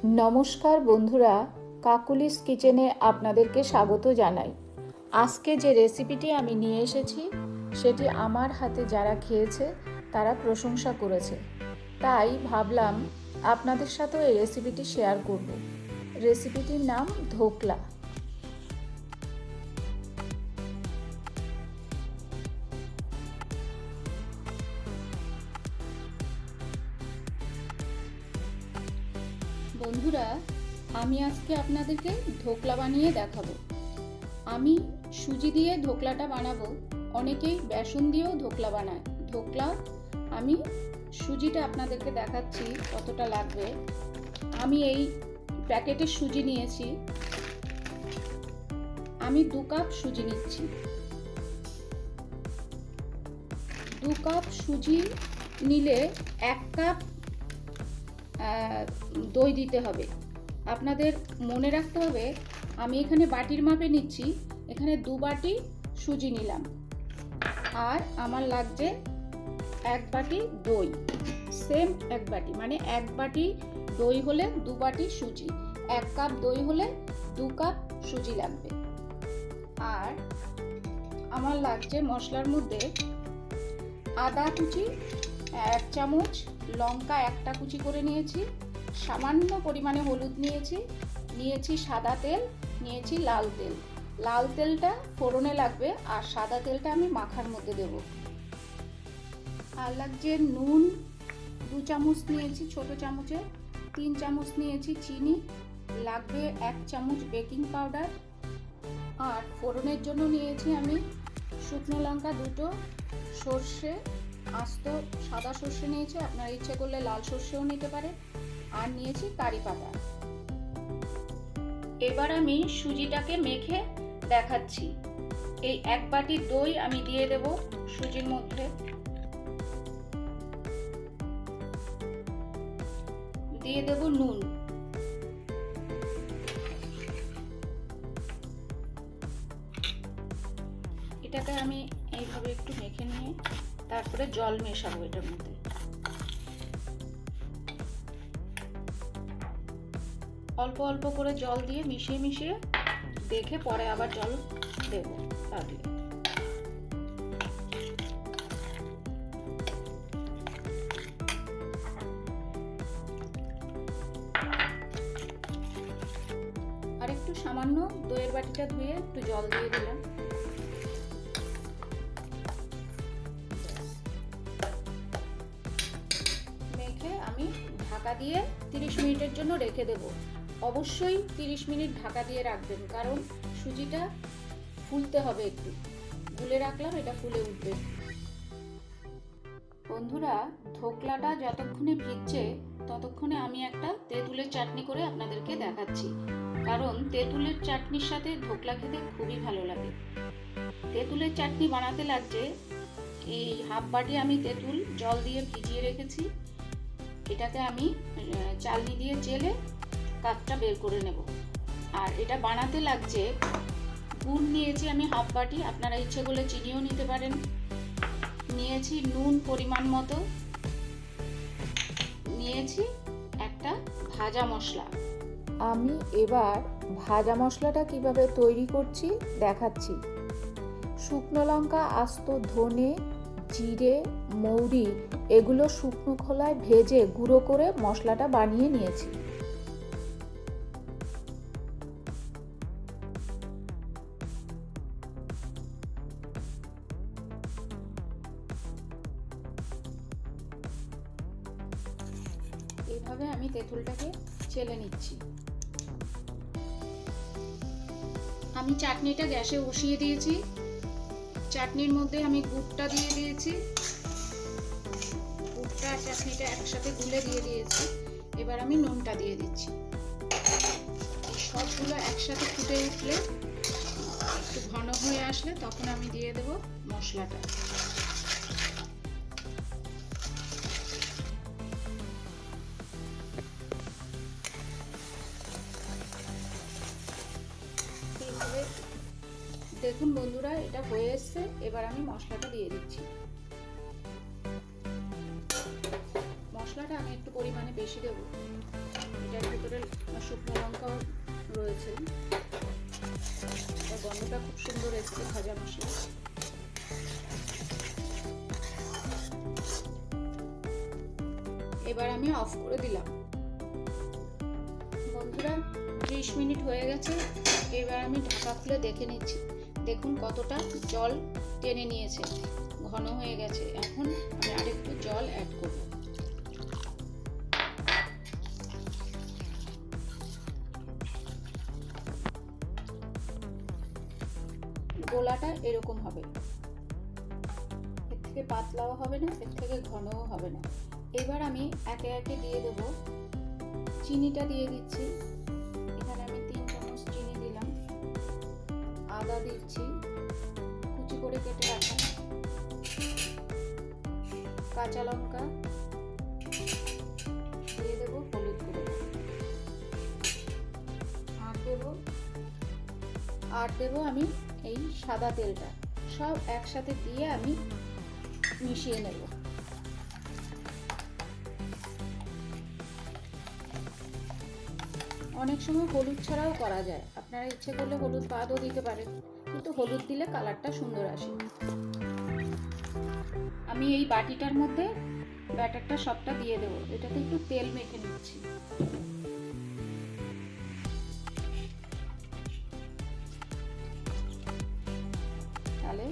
নমস্কার বন্ধুরা, কাকুলিস কিচেনে আপনাদেরকে স্বাগত জানাই। আজকে যে রেসিপিটি আমি নিয়ে এসেছি সেটি আমার হাতে যারা খেয়েছে তারা প্রশংসা করেছে, তাই ভাবলাম আপনাদের সাথেও এই রেসিপিটি শেয়ার করব। রেসিপিটির নাম ধোকলা। বন্ধুরা, আমি আজকে আপনাদেরকে ধোকলা বানিয়ে দেখাবো। আমি সুজি দিয়ে ধোকলাটা বানাবো, অনেকেই বেসন দিয়েও ধোকলা বানায়। ধোকলা আমি সুজিটা আপনাদেরকে দেখাচ্ছি কতটা লাগবে। আমি এই প্যাকেটের সুজি নিয়েছি, আমি 2 কাপ সুজি নিচ্ছি। 2 কাপ সুজি নিলে 1 কাপ দই দিতে হবে। আপনাদের মনে রাখতে হবে, আমি এখানে বাটির মাপে নিচ্ছি, এখানে 2 বাটি সুজি নিলাম। আর আমার লাগছে 1 বাটি দই, সেম 1 বাটি, মানে 1 বাটি দই হলে 2 বাটি সুজি, 1 কাপ দই হলে 2 কাপ সুজি লাগবে। আর আমার লাগছে মশলার মধ্যে আদা কুচি 1 চামচ, লঙ্কা 1টা কুচি করে নিয়েছি, সামান্য পরিমাণে হলুদ নিয়েছি সাদা তেল, নিয়েছি লাল তেল। লাল তেলটা ফোড়নে লাগবে আর সাদা তেলটা আমি মাখার মধ্যে দেব। আর লাগছে নুন 2 চামচ নিয়েছি ছোট চামচে, 3 চামচ নিয়েছি চিনি, লাগবে 1 চামচ বেকিং পাউডার। আর ফোড়নের জন্য নিয়েছি আমি শুকনো লঙ্কা 2টো, সর্ষে আস্ত সাদা সর্ষে নিয়েছি, আপনার ইচ্ছে করলে লাল সর্ষেও নিতে পারে, আর নিয়েছি কারি পাতা। এবার আমি সুজিটাকে মেখে দেখাচ্ছি। এই 1 বাটি দই আমি দিয়ে দেব সুজির মধ্যে, দিয়ে দেব নুন, এটাকে আমি এইভাবে একটু মেখে নিয়ে তারপরে জল মেশাবো এটার মধ্যে। অল্প অল্প করে জল দিয়ে মিশিয়ে মিশিয়ে দেখে পরে আবার জল দেব লাগলে। আর একটু সামান্য দইয়ের বাটিটা ধুয়ে একটু জল দিয়ে দিলাম। মেখে আমি ঢাকা দিয়ে 30 মিনিটের জন্য রেখে দেব। অবশ্যই 30 মিনিট ঢাকা দিয়ে রাখবেন, কারণ সুজিটা ফুলতে হবে, একটু গুলে রাখলাম, এটা ফুলে উঠবে। বন্ধুরা, ধোকলাটা যতক্ষণে ভিজছে ততক্ষণে আমি একটা তেঁতুলের চাটনি করে আপনাদেরকে দেখাচ্ছি, কারণ তেঁতুলের চাটনির সাথে ধোকলা খেতে খুবই ভালো লাগে। তেঁতুলের চাটনি বানাতে লাগছে এই 1/2 বাটি আমি তেঁতুল জল দিয়ে ভিজিয়ে রেখেছি, এটাকে আমি চালনি দিয়ে চেলে কাঠটা বের করে নেব। আর এটা বানাতে লাগছে গুড় নিয়েছি আমি 1/2 বাটি, আপনারা ইচ্ছে করলে চিনিও নিতে পারেন। নিয়েছি নুন পরিমাণ মতো, নিয়েছি একটা ভাজা মশলা। আমি এবার ভাজা মশলাটা কিভাবে তৈরি করছি দেখাচ্ছি। শুকনো লঙ্কা, আস্ত ধনে, জিরে, মৌরি এগুলো শুকনো খোলায় ভেজে গুঁড়ো করে মশলাটা বানিয়ে নিয়েছি। এইভাবে আমি তেঁতুলটাকে চেলে নিচ্ছি। আমি চাটনিটা গ্যাসে বসিয়ে দিয়েছি, চাটনির মধ্যে আমি গুড়টা দিয়ে দিয়েছি, গুড়টা চাটনিটা একসাথে গুলে দিয়ে দিয়েছি। এবার আমি নুনটা দিয়ে দিচ্ছি। সবগুলো একসাথে ফুটে উঠলে, একটু ঘন হয়ে আসলে তখন আমি দিয়ে দেব মশলাটা। দেখুন বন্ধুরা, এটা হয়ে এসছে। এবার আমি মশলাটা দিয়ে দিচ্ছি। মশলাটা আমি একটু পরিমাণে বেশি দেবো, এটা এর ভিতরে শুকনো লঙ্কাও রয়েছে, গন্ধটা খুব সুন্দর এসছে ভাজা মশলা। এবার আমি অফ করে দিলাম। বন্ধুরা 30 মিনিট হয়ে গেছে। এবার আমি ঢাকা খুলে দেখে নিচ্ছি। দেখুন কতটা জল টেনে নিয়েছে, ঘন হয়ে গেছে। এখন আমি আরেকটু জল অ্যাড করব। গোলাটা এরকম হবে, এর থেকে পাতলাও হবে না, এর থেকে ঘনও হবে না। এবার আমি একে একে দিয়ে দেব। চিনিটা দিয়ে দিচ্ছি, এখানে আমি 3 চামচ চিনি দিলাম। আদা দিচ্ছি কুচি করে কেটে রাখা, কাঁচা লঙ্কা দিয়ে দেব, হলুদ গুঁড়ো আর দেব আমি এই সাদা তেলটা। সব একসাথে দিয়ে আমি মিশিয়ে নেব। অনেক সময় হলুদ ছাড়াও করা যায়, আপনারা ইচ্ছে করলে হলুদ বাদও দিতে পারেন, কিন্তু হলুদ দিলে কালারটা সুন্দর আসে। আমি এই বাটিটার মধ্যে ব্যাটারটা সবটা দিয়ে দেব। এটাতে একটু তেল মেখে নিচ্ছি। তাহলে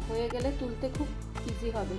হয়ে গেলে তুলতে খুব ইজি হবে।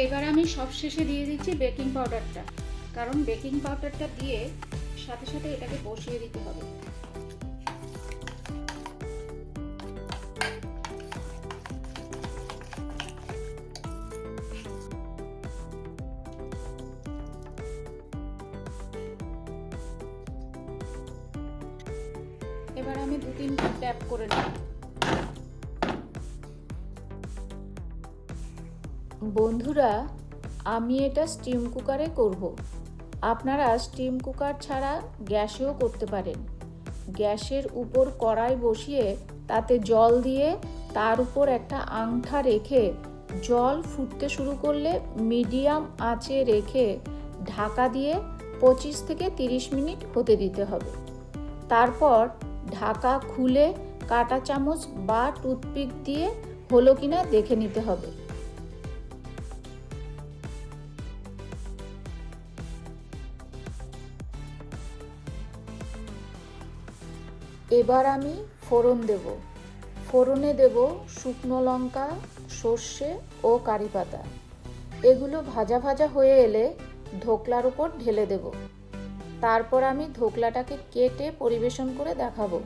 এবার আমি সব শেষে দিয়ে দিচ্ছি বেকিং পাউডারটা, কারণ বেকিং পাউডারটা দিয়ে সাথে সাথে এটাকে বসিয়ে দিতে হবে। এবার আমি 2-3 ট্যাপ করে নেব। বন্ধুরা, আমি এটা স্টিম কুকারে করব। আপনারা স্টিম কুকার ছাড়া গ্যাসেও করতে পারেন। গ্যাসের উপর কড়াই বসিয়ে তাতে জল দিয়ে তার উপর একটা আংটা রেখে জল ফুটতে শুরু করলে মিডিয়াম আঁচে রেখে ঢাকা দিয়ে 25 থেকে 30 মিনিট হতে দিতে হবে। তারপর ঢাকা খুলে কাঁটা চামচ বা টুথপিক দিয়ে হলো কিনা দেখে নিতে হবে। এবার আমি ফোড়ন দেব। ফোড়নে দেব শুকনো লঙ্কা, সর্ষে ও কারি পাতা। এগুলো ভাজা ভাজা হয়ে এলে ধোকলার উপর ঢেলে দেব। তারপর আমি ধোকলাটাকে কেটে পরিবেশন করে দেখাবো।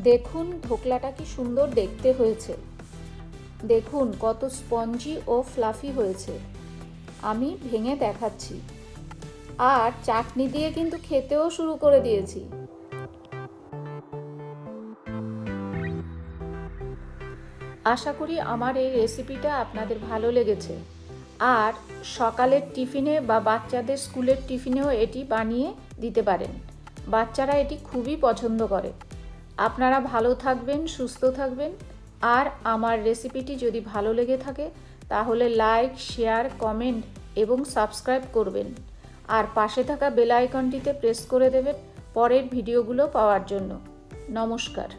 দেখুন ধোকলাটা কি সুন্দর দেখতে হয়েছে। দেখুন কত স্পঞ্জি ও ফ্লাফি হয়েছে। আমি ভেঙে দেখাচ্ছি। আর চাটনি দিয়ে কিন্তু খেতেও শুরু করে দিয়েছি। আশা করি আমার এই রেসিপিটা আপনাদের ভালো লেগেছে। আর সকালের টিফিনে বা বাচ্চাদের স্কুলের টিফিনেও এটি বানিয়ে দিতে পারেন। বাচ্চারা এটি খুবই পছন্দ করে। আপনারা ভালো থাকবেন, সুস্থ থাকবেন। আর আমার রেসিপিটি যদি ভালো লেগে থাকে তাহলে লাইক, শেয়ার, কমেন্ট এবং সাবস্ক্রাইব করবেন। আর পাশে থাকা বেল আইকনটিতে প্রেস করে দেবেন পরের ভিডিওগুলো পাওয়ার জন্য। নমস্কার।